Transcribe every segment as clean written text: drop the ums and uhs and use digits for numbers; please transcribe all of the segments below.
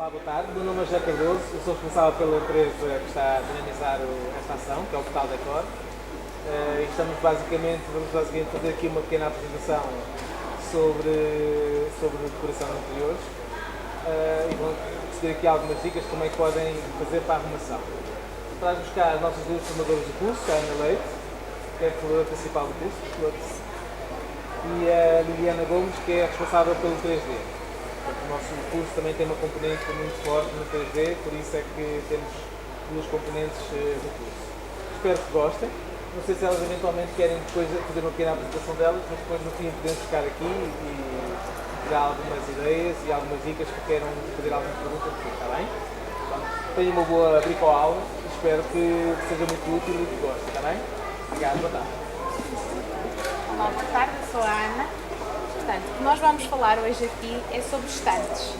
Olá, boa tarde. Meu nome é José Cardoso, eu sou responsável pela empresa que está a dinamizar esta ação, que é o Portal Decor. E vamos basicamente fazer aqui uma pequena apresentação sobre decoração de interiores e vão receber aqui algumas dicas de como é que podem fazer para a arrumação. Traz-nos cá as nossas duas formadoras do curso, a Ana Leite, que é a formadora principal do curso, e a Liliana Gomes, que é a responsável pelo 3D. O nosso curso também tem uma componente muito forte no 3D, por isso é que temos duas componentes no curso. Espero que gostem. Não sei se elas eventualmente querem depois fazer uma pequena apresentação delas, mas depois no fim podemos ficar aqui e dar algumas ideias e algumas dicas que queiram fazer alguma pergunta, está bem? Então, tenham uma boa bricoaula e espero que seja muito útil e que gostem, está bem? Obrigado, boa tarde. Olá, boa tarde, eu sou a Ana. Portanto, o que nós vamos falar hoje aqui é sobre estantes.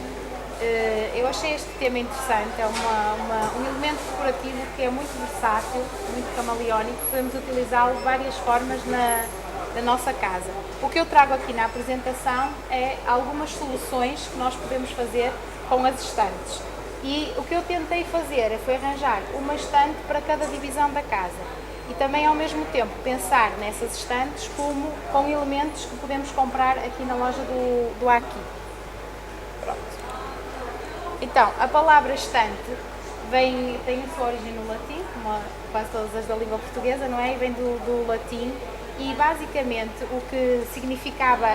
Eu achei este tema interessante, é um elemento decorativo que é muito versátil, muito camaleónico, podemos utilizá-lo de várias formas na nossa casa. O que eu trago aqui na apresentação é algumas soluções que nós podemos fazer com as estantes. E o que eu tentei fazer foi arranjar uma estante para cada divisão da casa. E também, ao mesmo tempo, pensar nessas estantes com elementos que podemos comprar aqui na loja do Aqui. Pronto. Então, a palavra estante tem a sua origem no latim, como quase todas as da língua portuguesa, não é? E vem do latim. E, basicamente, o que significava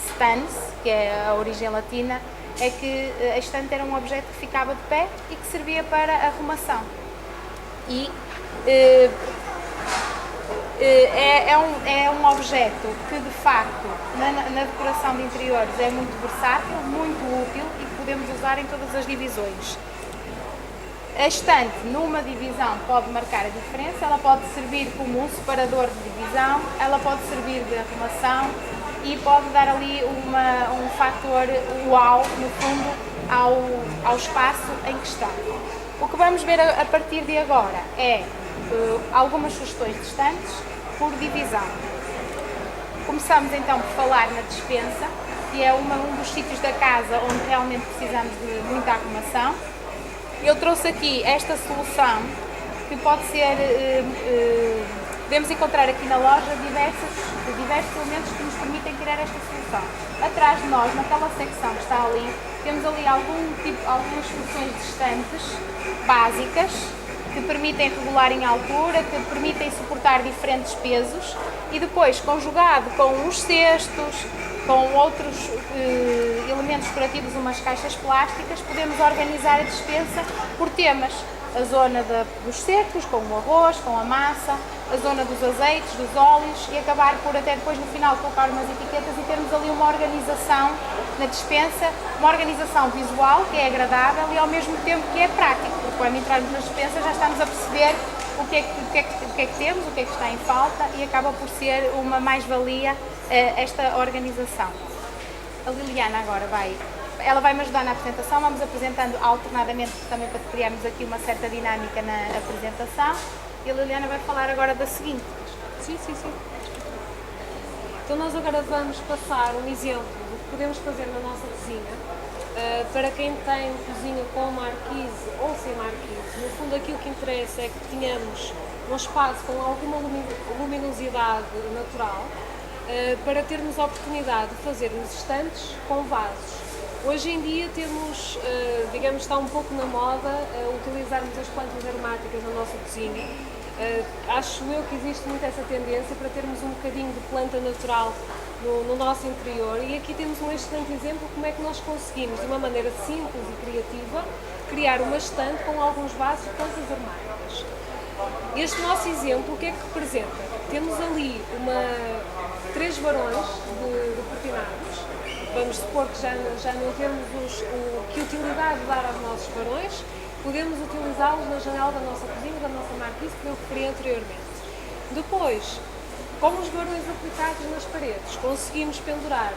stans, que é a origem latina, é que a estante era um objeto que ficava de pé e que servia para arrumação. E é um objeto que, de facto, na decoração de interiores é muito versátil, muito útil e que podemos usar em todas as divisões. A estante, numa divisão, pode marcar a diferença, ela pode servir como um separador de divisão, ela pode servir de arrumação e pode dar ali um fator uau, no fundo, ao espaço em questão. O que vamos ver a partir de agora é algumas sugestões de estantes por divisão. Começamos então por falar na despensa, que é um dos sítios da casa onde realmente precisamos de muita arrumação. Eu trouxe aqui esta solução que pode ser, podemos encontrar aqui na loja diversos elementos que nos permitem criar esta solução. Atrás de nós, naquela secção que está ali, temos ali algumas soluções de estantes básicas que permitem regular em altura, que permitem suportar diferentes pesos e depois, conjugado com os cestos, com outros elementos decorativos, umas caixas plásticas, podemos organizar a despensa por temas. A zona dos secos, com o arroz, com a massa, a zona dos azeites, dos óleos e acabar por até depois no final colocar umas etiquetas e termos ali uma organização na despensa, uma organização visual que é agradável e ao mesmo tempo que é prático, porque quando entrarmos na despensa já estamos a perceber o que é que temos, o que é que está em falta e acaba por ser uma mais-valia esta organização. A Liliana agora ela vai-me ajudar na apresentação, vamos apresentando alternadamente também para criarmos aqui uma certa dinâmica na apresentação e a Liliana vai falar agora da seguinte. Sim. Então nós agora vamos passar um exemplo do que podemos fazer na nossa cozinha. Para quem tem cozinha com marquise ou sem marquise, no fundo aquilo que interessa é que tenhamos um espaço com alguma luminosidade natural para termos a oportunidade de fazermos estantes com vasos. Hoje em dia temos, está um pouco na moda utilizarmos as plantas aromáticas na nossa cozinha. Acho eu que existe muito essa tendência para termos um bocadinho de planta natural no nosso interior e aqui temos um excelente exemplo de como é que nós conseguimos, de uma maneira simples e criativa, criar uma estante com alguns vasos de plantas aromáticas. Este nosso exemplo, o que é que representa? Temos ali três varões de cortinados. Vamos supor que já não temos que utilidade dar aos nossos varões, podemos utilizá-los na janela da nossa cozinha, da nossa marquise, que eu referi anteriormente. Depois, com os varões aplicados nas paredes, conseguimos pendurar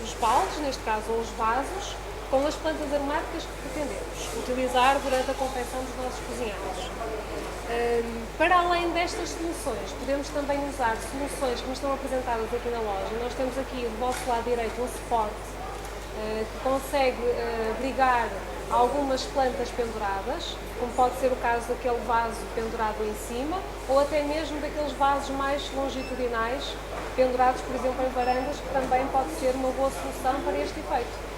os baldes, neste caso, ou os vasos, com as plantas aromáticas que pretendemos utilizar durante a confecção dos nossos cozinhados. Para além destas soluções, podemos também usar soluções que nos estão apresentadas aqui na loja. Nós temos aqui do vosso lado direito um suporte que consegue abrigar algumas plantas penduradas, como pode ser o caso daquele vaso pendurado em cima, ou até mesmo daqueles vasos mais longitudinais, pendurados, por exemplo, em varandas, que também pode ser uma boa solução para este efeito.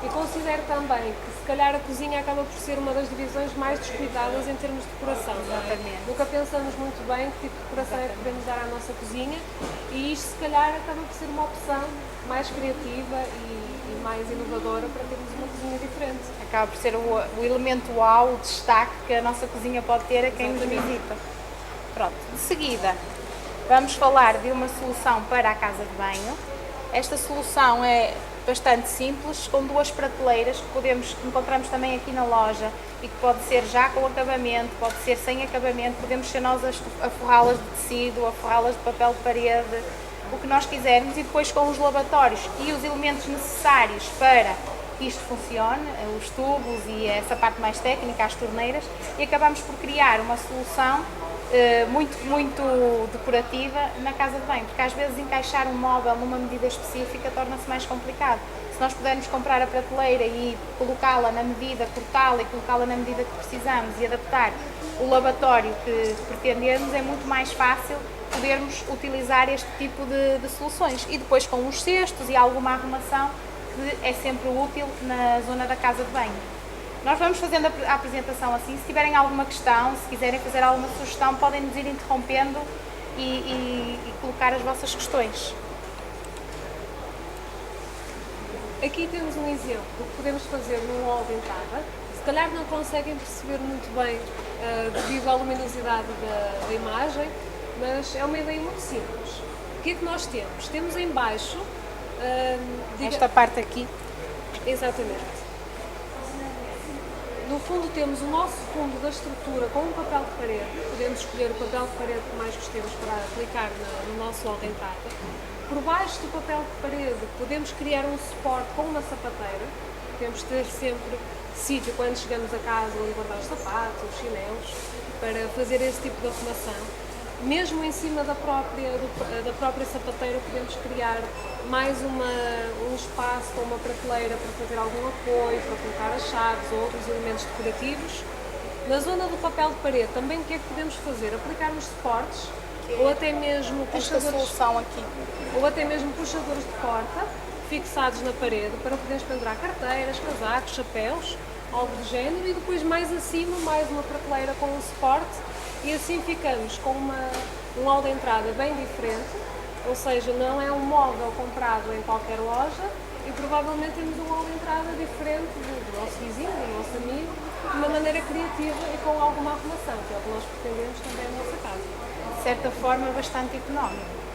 E considero também que, se calhar, a cozinha acaba por ser uma das divisões mais descuidadas em termos de decoração. Exatamente. Nunca pensamos muito bem que tipo de decoração é que podemos dar à nossa cozinha, e isto, se calhar, acaba por ser uma opção mais criativa e mais inovadora para termos uma cozinha diferente. Acaba por ser o elemento uau, o destaque que a nossa cozinha pode ter a quem nos visita. Pronto, de seguida, vamos falar de uma solução para a casa de banho. Esta solução é bastante simples, com duas prateleiras que encontramos também aqui na loja e que pode ser já com acabamento, pode ser sem acabamento, podemos ser nós a forrá-las de tecido, a forrá-las de papel de parede, o que nós quisermos, e depois com os lavatórios e os elementos necessários para que isto funcione, os tubos e essa parte mais técnica, as torneiras, e acabamos por criar uma solução muito decorativa na casa de banho, porque às vezes encaixar um móvel numa medida específica torna-se mais complicado. Se nós pudermos comprar a prateleira e colocá-la na medida, cortá-la e colocá-la na medida que precisamos e adaptar o lavatório que pretendemos, é muito mais fácil podermos utilizar este tipo de soluções. E depois com os cestos e alguma arrumação, que é sempre útil na zona da casa de banho. Nós vamos fazendo a apresentação assim. Se tiverem alguma questão, se quiserem fazer alguma sugestão, podem nos ir interrompendo e colocar as vossas questões. Aqui temos um exemplo do que podemos fazer num hall de entrada. Se calhar não conseguem perceber muito bem devido à luminosidade da imagem, mas é uma ideia muito simples. O que é que nós temos? Temos em baixo... esta parte aqui. Exatamente. No fundo temos o nosso fundo da estrutura com um papel de parede. Podemos escolher o papel de parede que mais gostemos para aplicar no nosso hall de entrada. Por baixo do papel de parede podemos criar um suporte com uma sapateira. Temos de ter sempre sítio quando chegamos a casa onde guardar os sapatos, os chinelos, para fazer esse tipo de arrumação. Mesmo em cima da própria sapateira podemos criar mais um espaço com uma prateleira para fazer algum apoio, para colocar as chaves ou outros elementos decorativos. Na zona do papel de parede também o que é que podemos fazer? Aplicar uns suportes ou até mesmo solução aqui. ou até mesmo puxadores de porta fixados na parede para podermos pendurar carteiras, casacos, chapéus, algo do género, e depois mais acima mais uma prateleira com um suporte. E assim ficamos com um hall de entrada bem diferente, ou seja, não é um móvel comprado em qualquer loja, e provavelmente temos um hall de entrada diferente do nosso vizinho, do nosso amigo, de uma maneira criativa e com alguma arrumação, que é o que nós pretendemos também na nossa casa. De certa forma, bastante económico.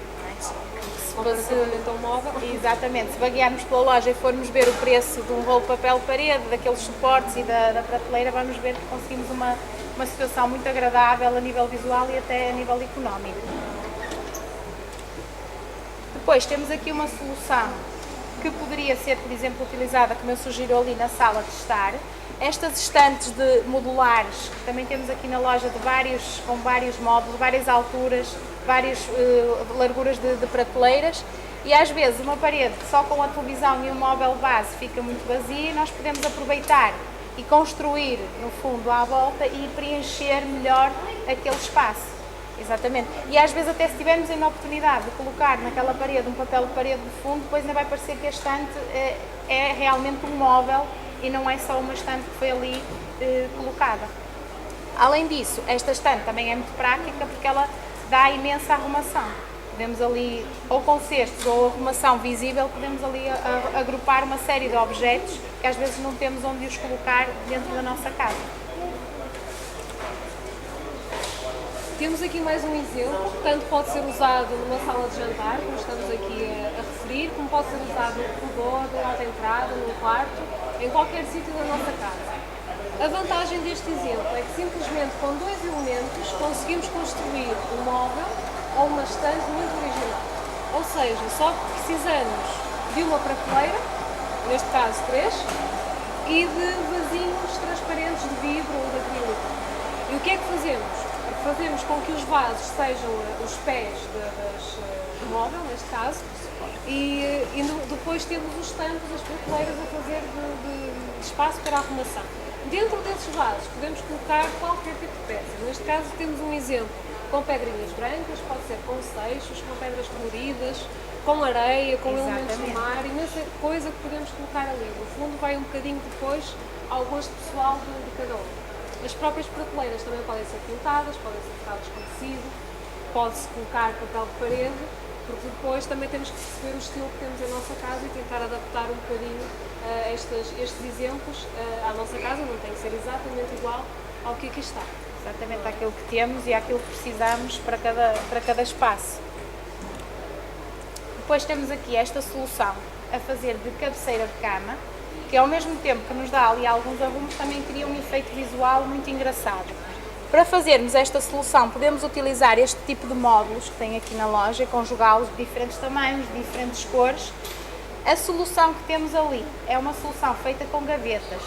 Comparativamente ao móvel. Exatamente, se vaguearmos pela loja e formos ver o preço de um rolo de papel de parede, daqueles suportes e da prateleira, vamos ver que conseguimos uma situação muito agradável a nível visual e até a nível económico. Depois temos aqui uma solução que poderia ser, por exemplo, utilizada, como eu sugiro ali na sala de estar. Estas estantes de modulares, que também temos aqui na loja com vários módulos, várias alturas, várias larguras de prateleiras, e às vezes uma parede só com a televisão e o móvel base fica muito vazia, e nós podemos aproveitar e construir no fundo à volta e preencher melhor aquele espaço. Exatamente. E às vezes até se tivermos a oportunidade de colocar naquela parede um papel de parede de fundo, depois ainda vai parecer que a estante é realmente um móvel e não é só uma estante que foi ali colocada. Além disso, esta estante também é muito prática porque ela dá imensa arrumação. Podemos ali, ou com cestos ou arrumação visível, podemos ali agrupar uma série de objetos que às vezes não temos onde os colocar dentro da nossa casa. Temos aqui mais um exemplo, tanto pode ser usado numa sala de jantar, como estamos aqui a referir, como pode ser usado no corredor, na alta entrada, no quarto, em qualquer sítio da nossa casa. A vantagem deste exemplo é que simplesmente com dois elementos conseguimos construir um móvel ou uma estante muito original. Ou seja, só precisamos de uma prateleira, neste caso 3, e de vasinhos transparentes de vidro ou de acrílico. E o que é que fazemos? fazemos com que os vasos sejam os pés do móvel, neste caso, e depois temos os tampos, as prateleiras a fazer de espaço para a arrumação. Dentro desses vasos podemos colocar qualquer tipo de peça. Neste caso temos um exemplo com pedrinhas brancas, pode ser com seixos, com pedras coloridas, com areia, com elementos do mar, imensa coisa que podemos colocar ali. No fundo vai um bocadinho depois ao gosto pessoal de cada um. As próprias prateleiras também podem ser pintadas, podem ser pintadas com tecido, pode-se colocar papel de parede, porque depois também temos que perceber o estilo que temos em nossa casa e tentar adaptar um bocadinho estes exemplos à nossa casa, não tem que ser exatamente igual ao que aqui está. Exatamente àquilo que temos e àquilo que precisamos para cada espaço. Depois temos aqui esta solução a fazer de cabeceira de cama, que ao mesmo tempo que nos dá ali alguns arrumos, também cria um efeito visual muito engraçado. Para fazermos esta solução, podemos utilizar este tipo de módulos que tem aqui na loja, conjugá-los de diferentes tamanhos, de diferentes cores. A solução que temos ali é uma solução feita com gavetas.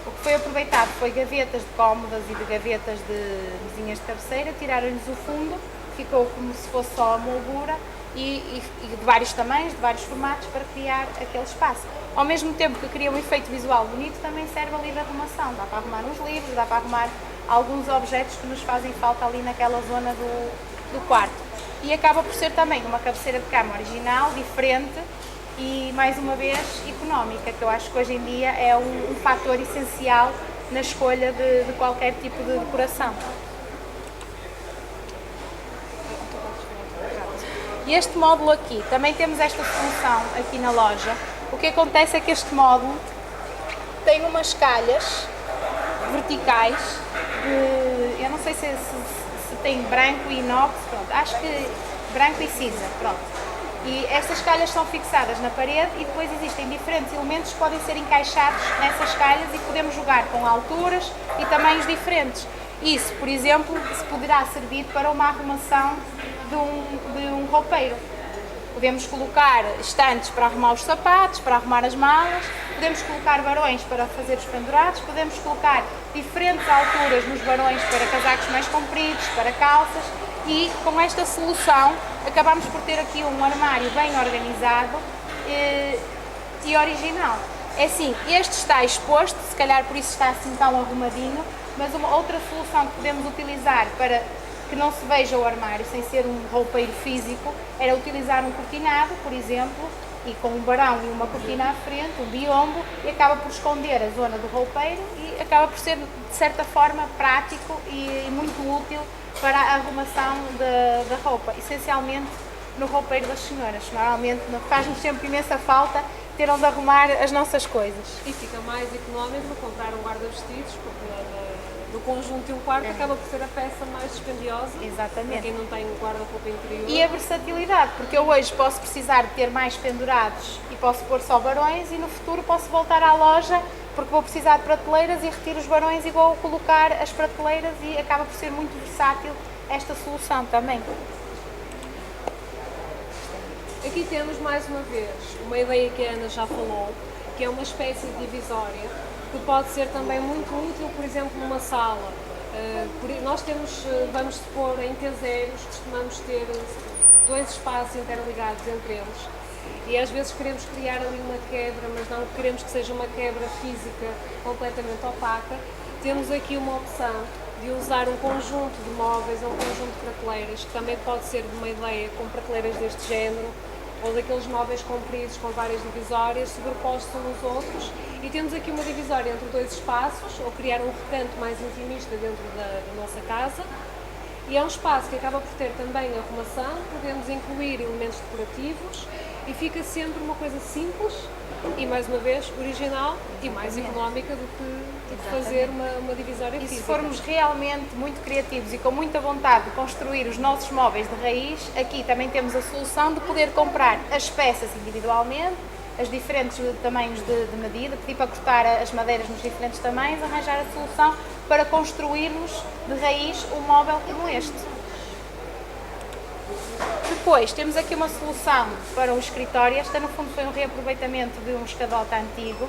O que foi aproveitado foi gavetas de cómodas e de gavetas de mesinhas de cabeceira, tiraram-lhes o fundo, ficou como se fosse só a moldura e de vários tamanhos, de vários formatos para criar aquele espaço. Ao mesmo tempo que cria um efeito visual bonito, também serve ali de arrumação. Dá para arrumar uns livros, dá para arrumar alguns objetos que nos fazem falta ali naquela zona do quarto. E acaba por ser também uma cabeceira de cama original, diferente e, mais uma vez, económica, que eu acho que hoje em dia é um fator essencial na escolha de qualquer tipo de decoração. E este módulo aqui, também temos esta solução aqui na loja. O que acontece é que este módulo tem umas calhas verticais de, eu não sei se tem branco e inox, pronto, acho que branco e cinza, pronto. E estas calhas são fixadas na parede e depois existem diferentes elementos que podem ser encaixados nessas calhas e podemos jogar com alturas e tamanhos diferentes. Isso, por exemplo, se poderá servir para uma arrumação de um roupeiro. Podemos colocar estantes para arrumar os sapatos, para arrumar as malas, podemos colocar varões para fazer os pendurados, podemos colocar diferentes alturas nos varões para casacos mais compridos, para calças e com esta solução acabamos por ter aqui um armário bem organizado e original. É assim, este está exposto, se calhar por isso está assim tão arrumadinho, mas uma outra solução que podemos utilizar para que não se veja o armário sem ser um roupeiro físico, era utilizar um cortinado, por exemplo, e com um varão e uma cortina à frente, um biombo, e acaba por esconder a zona do roupeiro e acaba por ser, de certa forma, prático e muito útil para a arrumação da roupa, essencialmente no roupeiro das senhoras. Normalmente faz-nos sempre imensa falta ter onde arrumar as nossas coisas. E fica mais económico comprar um guarda-vestidos, porque no conjunto de um quarto acaba por ser a peça mais dispendiosa. Exatamente. Para quem não tem um guarda-roupa interior. E a versatilidade, porque eu hoje posso precisar de ter mais pendurados e posso pôr só varões e no futuro posso voltar à loja porque vou precisar de prateleiras e retiro os varões e vou colocar as prateleiras e acaba por ser muito versátil esta solução também. Aqui temos mais uma vez uma ideia que a Ana já falou, que é uma espécie de divisória, que pode ser também muito útil, por exemplo, numa sala. Nós temos, vamos supor, em T0s, costumamos ter dois espaços interligados entre eles e às vezes queremos criar ali uma quebra, mas não queremos que seja uma quebra física completamente opaca. Temos aqui uma opção de usar um conjunto de móveis ou um conjunto de prateleiras, que também pode ser de uma ideia com prateleiras deste género, ou daqueles móveis compridos com várias divisórias sobrepostos uns aos outros, e temos aqui uma divisória entre dois espaços, ou criar um recanto mais intimista dentro da nossa casa, e é um espaço que acaba por ter também arrumação, podemos incluir elementos decorativos, e fica sempre uma coisa simples, e mais uma vez original e mais económica do que fazer uma divisória física. E se formos realmente muito criativos e com muita vontade de construir os nossos móveis de raiz, aqui também temos a solução de poder comprar as peças individualmente, as diferentes tamanhos de medida, pedir para cortar as madeiras nos diferentes tamanhos, arranjar a solução para construirmos de raiz um móvel como este. Depois temos aqui uma solução para o escritório. Esta no fundo foi um reaproveitamento de um escadota antigo,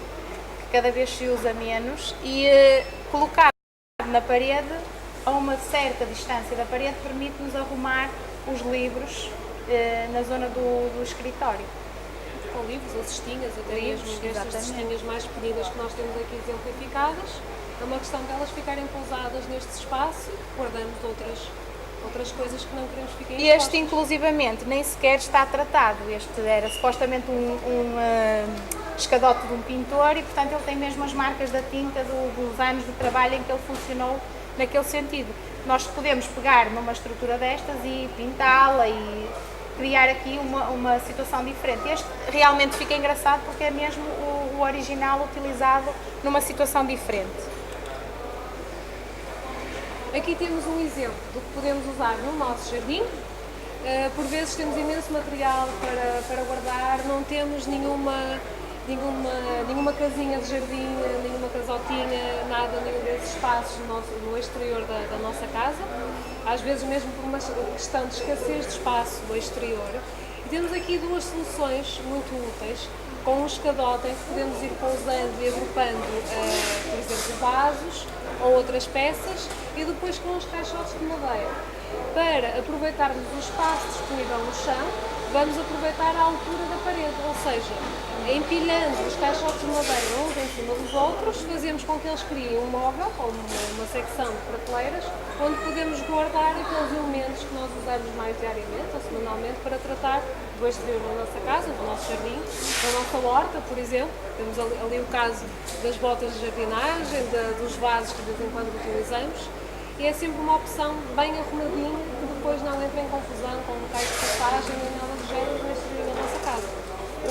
que cada vez se usa menos, e colocado na parede a uma certa distância da parede permite-nos arrumar os livros na zona do escritório. Com livros ou cestinhas, até mesmo estas Exatamente. cestinhas mais pequeninas que nós temos aqui exemplificadas. É uma questão de elas ficarem pousadas neste espaço, guardamos outras coisas que não queremos que fiquem Este, expostas. inclusivamente, nem sequer está tratado. Este era supostamente um escadote de um pintor e, portanto, ele tem mesmo as marcas da tinta dos anos de trabalho em que ele funcionou naquele sentido. Nós podemos pegar numa estrutura destas e pintá-la e criar aqui uma situação diferente. Este realmente fica engraçado porque é mesmo o original utilizado numa situação diferente. Aqui temos um exemplo do que podemos usar no nosso jardim. Por vezes temos imenso material para guardar, não temos nenhuma casinha de jardim, nenhuma casotinha, nada, nenhum desses espaços no exterior da nossa casa. Às vezes mesmo por uma questão de escassez de espaço no exterior. E temos aqui duas soluções muito úteis. Com um escadote em que podemos ir pousando e agrupando, por exemplo, vasos ou outras peças, e depois com os caixotes de madeira. Para aproveitarmos o espaço disponível no chão, vamos aproveitar a altura da parede, ou seja, empilhando os caixotes de madeira uns em cima dos outros, fazemos com que eles criem um móvel, ou uma secção de prateleiras, onde podemos guardar aqueles elementos que nós usamos mais diariamente ou semanalmente para tratar do exterior da nossa casa, do nosso jardim, da nossa horta, por exemplo. Temos ali o caso das botas de jardinagem, dos vasos que de vez em quando utilizamos. E é sempre uma opção bem arrumadinha, que depois não entra em confusão com locais de passagem nem nada do género no exterior da nossa casa.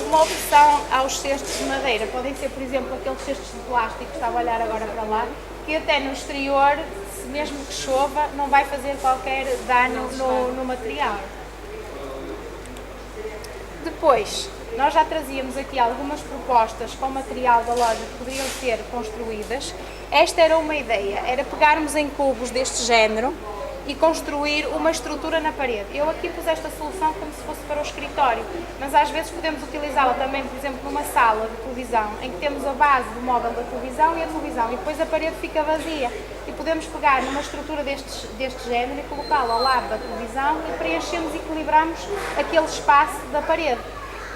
Uma opção aos cestos de madeira podem ser, por exemplo, aqueles cestos de plástico que estava a olhar agora para lá, que até no exterior, mesmo que chova, não vai fazer qualquer dano no material. Depois, nós já trazíamos aqui algumas propostas com material da loja que poderiam ser construídas. Esta era uma ideia, era pegarmos em cubos deste género e construir uma estrutura na parede. Eu aqui pus esta solução como se fosse para o escritório, mas às vezes podemos utilizá-la também, por exemplo, numa sala de televisão, em que temos a base do móvel da televisão e a televisão, e depois a parede fica vazia. E podemos pegar numa estrutura deste género e colocá-la ao lado da televisão e preenchemos e equilibramos aquele espaço da parede.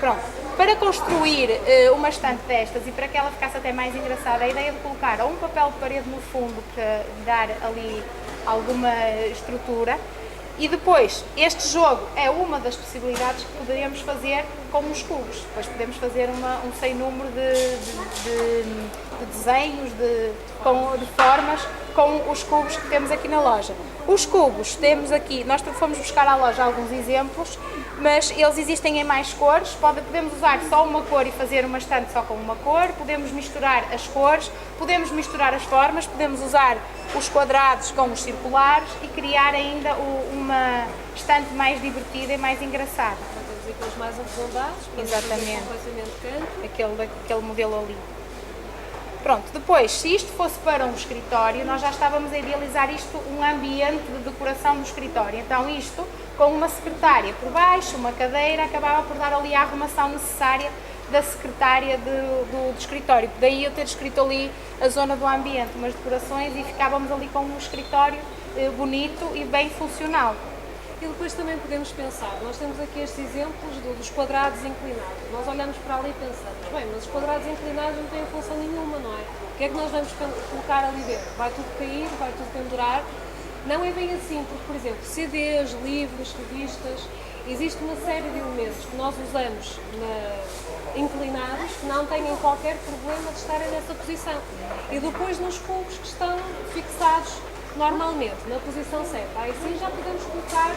Pronto, para construir uma estante destas e para que ela ficasse até mais engraçada, a ideia de colocar ou um papel de parede no fundo para dar ali alguma estrutura, e depois este jogo é uma das possibilidades que poderíamos fazer com os cubos. Depois podemos fazer um sem número de desenhos, de formas com os cubos que temos aqui na loja. Os cubos temos aqui, nós fomos buscar à loja alguns exemplos, mas eles existem em mais cores. Podemos usar só uma cor e fazer uma estante só com uma cor, podemos misturar as cores, podemos misturar as formas, podemos usar os quadrados com os circulares e criar ainda uma estante mais divertida e mais engraçada. Temos aqueles mais arredondados, para Exatamente. completamente canto. Aquele modelo ali. Pronto, depois, se isto fosse para um escritório, nós já estávamos a idealizar isto, um ambiente de decoração do escritório. Então isto, com uma secretária por baixo, uma cadeira, acabava por dar ali a arrumação necessária da secretária do escritório. Daí eu ter escrito ali a zona do ambiente, umas decorações, e ficávamos ali com um escritório bonito e bem funcional. E depois também podemos pensar, nós temos aqui estes exemplos dos quadrados inclinados. Nós olhamos para ali e pensamos, bem, mas os quadrados inclinados não têm função nenhuma, não é? O que é que nós vamos colocar ali dentro? Vai tudo cair, vai tudo pendurar? Não é bem assim, porque, por exemplo, CDs, livros, revistas, existe uma série de elementos que nós usamos inclinados que não têm qualquer problema de estarem nessa posição. E depois nos cubos que estão fixados normalmente na posição certa. Aí sim já podemos colocar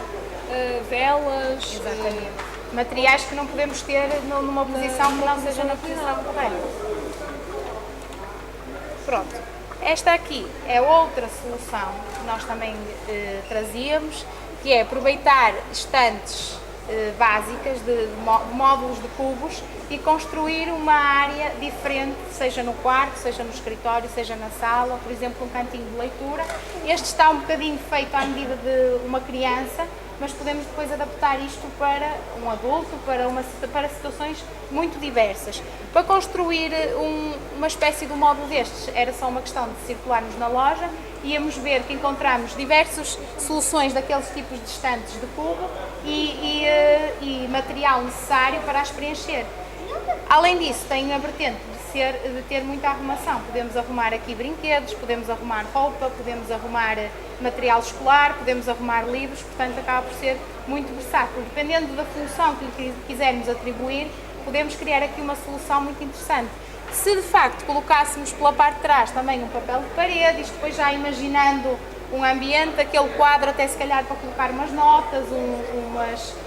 velas. Exatamente. Materiais que não podemos ter numa posição que não seja na posição correta. Pronto. Esta aqui é outra solução que nós também trazíamos, que é aproveitar estantes básicas de módulos de cubos e construir uma área diferente, seja no quarto, seja no escritório, seja na sala, por exemplo, um cantinho de leitura. Este está um bocadinho feito à medida de uma criança, mas podemos depois adaptar isto para um adulto, para situações muito diversas. Para construir uma espécie de um módulo destes, era só uma questão de circularmos na loja, íamos ver que encontramos diversas soluções daqueles tipos de estantes de cubo e material necessário para as preencher. Além disso, tem a vertente de ter muita arrumação. Podemos arrumar aqui brinquedos, podemos arrumar roupa, podemos arrumar material escolar, podemos arrumar livros, portanto acaba por ser muito versátil. Dependendo da função que lhe quisermos atribuir, podemos criar aqui uma solução muito interessante. Se de facto colocássemos pela parte de trás também um papel de parede, isto depois já imaginando um ambiente, aquele quadro até se calhar para colocar umas notas,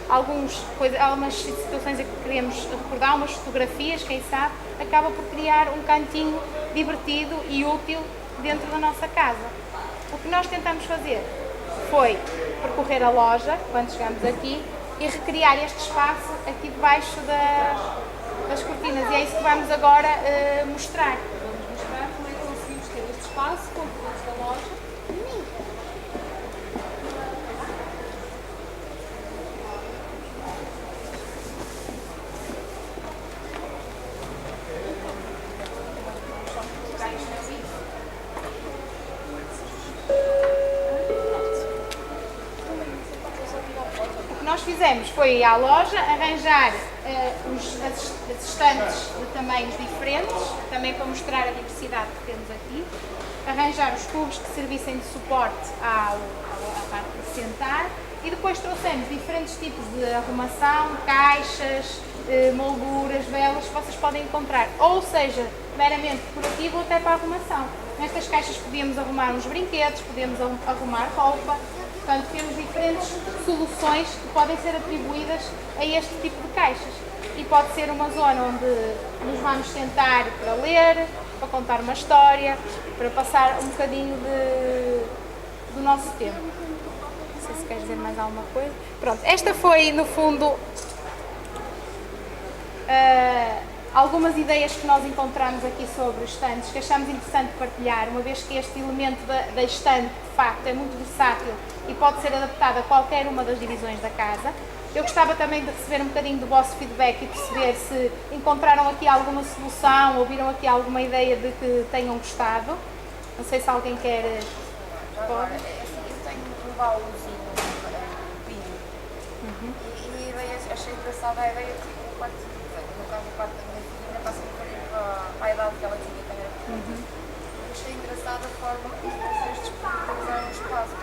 algumas situações em que queremos recordar, umas fotografias, quem sabe, acaba por criar um cantinho divertido e útil dentro da nossa casa. O que nós tentamos fazer foi percorrer a loja, quando chegamos aqui, e recriar este espaço aqui debaixo das cortinas, e é isso que vamos agora mostrar. Vamos mostrar como é que conseguimos ter este espaço com produtos da loja. Nós fizemos foi ir à loja, arranjar as estantes de tamanhos diferentes, também para mostrar a diversidade que temos aqui, arranjar os cubos que servissem de suporte à parte de sentar, e depois trouxemos diferentes tipos de arrumação, caixas, molduras, velas, que vocês podem encontrar, ou seja, meramente decorativo ou até para arrumação. Nestas caixas podíamos arrumar uns brinquedos, podíamos arrumar roupa. Portanto, temos diferentes soluções que podem ser atribuídas a este tipo de caixas. E pode ser uma zona onde nos vamos sentar para ler, para contar uma história, para passar um bocadinho do nosso tempo. Não sei se queres dizer mais alguma coisa. Pronto, esta foi, no fundo, algumas ideias que nós encontramos aqui sobre os estantes, que achamos interessante partilhar, uma vez que este elemento da estante, de facto, é muito versátil e pode ser adaptado a qualquer uma das divisões da casa. Eu gostava também de receber um bocadinho do vosso feedback e perceber se encontraram aqui alguma solução, ou viram aqui alguma ideia de que tenham gostado. Não sei se alguém quer... Agora, eu tenho um baúzinho pinho e a ideia, achei engraçada a ideia que no caso do quarto da minha filha ainda passa um bocadinho para a idade que ela tinha quando era pequena. Achei engraçada a forma como vocês disponibilizaram o espaço,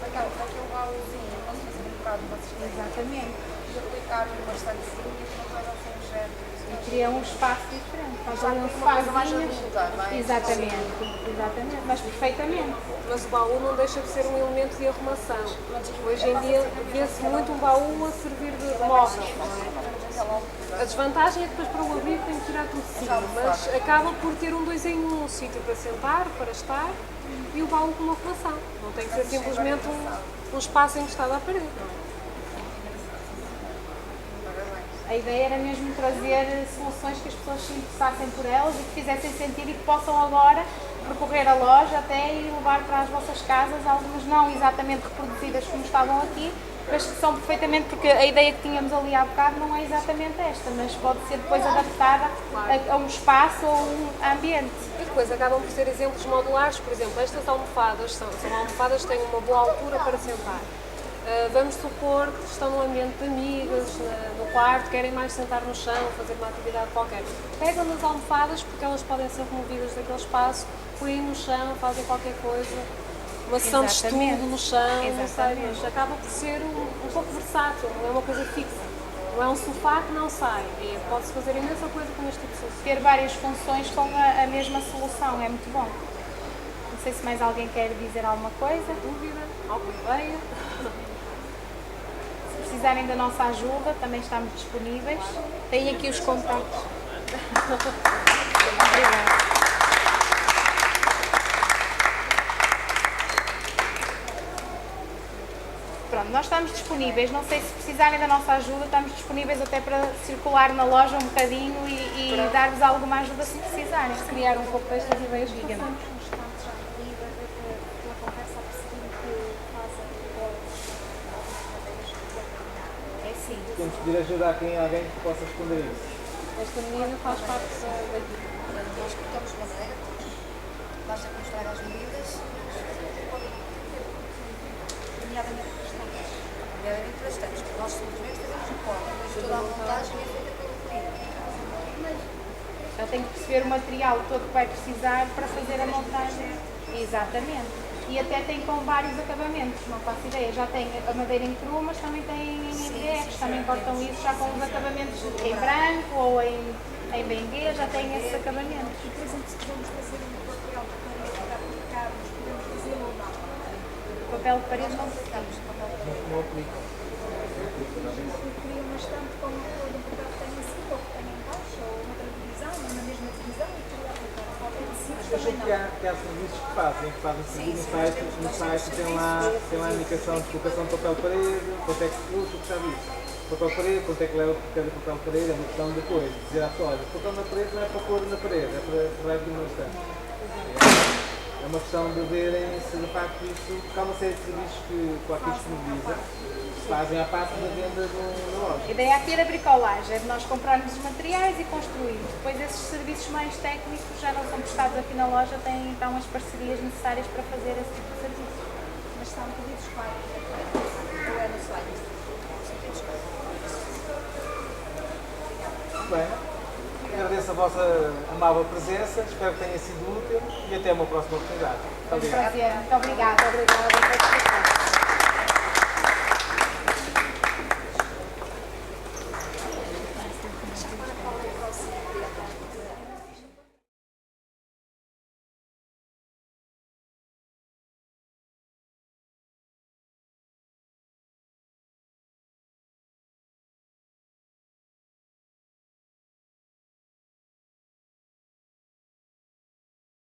daquele baúzinho, posso fazer um bocado de vocês. Exatamente. E aplicar uma estantezinha que não vai dar sem género. E cria um espaço diferente. Faz ali um Uma coisa mais espacinho. adulta, não é? Exatamente, mas perfeitamente. Mas o baú não deixa de ser um elemento de arrumação. Hoje em dia vê-se muito um baú a servir de móvel. A desvantagem é que depois para o abrir tem que tirar tudo de cima, mas acaba por ter um 2 em 1, um sítio para sentar, para estar, e o baú com uma arrumação. Não tem que ser simplesmente um espaço encostado à parede. A ideia era mesmo trazer soluções que as pessoas se interessassem por elas e que fizessem sentido e que possam agora percorrer a loja até e levar para as vossas casas, algumas não exatamente reproduzidas como estavam aqui, mas que são perfeitamente, porque a ideia que tínhamos ali há bocado não é exatamente esta, mas pode ser depois adaptada a um espaço ou um ambiente. E depois acabam por ser exemplos modulares, por exemplo, estas almofadas são almofadas que têm uma boa altura para sentar. Vamos supor que estão num ambiente de amigas, no quarto, querem mais sentar no chão, fazer uma atividade qualquer. Pegam nas almofadas, porque elas podem ser removidas daquele espaço, põem no chão, fazem qualquer coisa, uma sessão de estudo no chão, não sei, mas acaba por ser um pouco versátil, não é uma coisa fixa. Não é um sofá que não sai, pode-se fazer imensa coisa com este tipo de solução. Ter várias funções com a mesma solução é muito bom. Não sei se mais alguém quer dizer alguma coisa. Dúvida? Alguma ideia? Se precisarem da nossa ajuda, também estamos disponíveis. Têm aqui os contactos. Obrigada. Pronto, nós estamos disponíveis, não sei se precisarem da nossa ajuda, estamos disponíveis até para circular na loja um bocadinho e dar-vos alguma ajuda se precisarem. Criar um pouco destas ideias, diga-me. temos que pedir ajuda a alguém que possa responder isso. Esta menina faz parte da equipe. Nós cortamos madeira, basta mostrar as medidas, nomeadamente para as tanques, porque nós simplesmente fazemos o corte, mas toda a montagem é feita pelo cliente. Já tem que perceber o material todo que vai precisar para fazer a montagem. Exatamente. E até tem com vários acabamentos, não faço ideia. Já tem a madeira em cru, mas também tem em MDF, também cortam isso já com os acabamentos em branco ou em bengue, já tem esses acabamentos. E, por exemplo, se quisermos fazer um papel de parede para aplicarmos, podemos fazê-lo ou não? Papel de parede não se Cortamos papel de parede. Não aplica. Eu queria uma estampa com uma cor do papel que tem em cima, ou que tem em baixo, ou noutra divisão, ou na mesma divisão, e queria aplicar a qualquer tecido Eu sei também que não. há serviços que fazem serviço no site tem lá a indicação de colocação de papel de parede, quanto é que custa, que sabe isso. Papel de parede, quanto é que leva cada papel de parede, é uma questão de depois. Dizer à pessoa, olha, papel na parede não é para pôr na parede, é para aqui no estante. É uma questão de verem se de facto isso, porque há uma série de serviços que o Aqui disponibiliza, que fazem à parte da venda da loja. A ideia aqui era bricolagem, é de nós comprarmos os materiais e construirmos. Depois esses serviços mais técnicos já não são prestados aqui na loja, têm então as parcerias necessárias para fazer esse tipo de serviço. Mas são pedidos quais? Ou é no site? Muito bem. Agradeço a vossa amável presença, espero que tenha sido útil e até uma próxima oportunidade. Muito Foi um obrigado. prazer. Muito obrigada. Obrigada.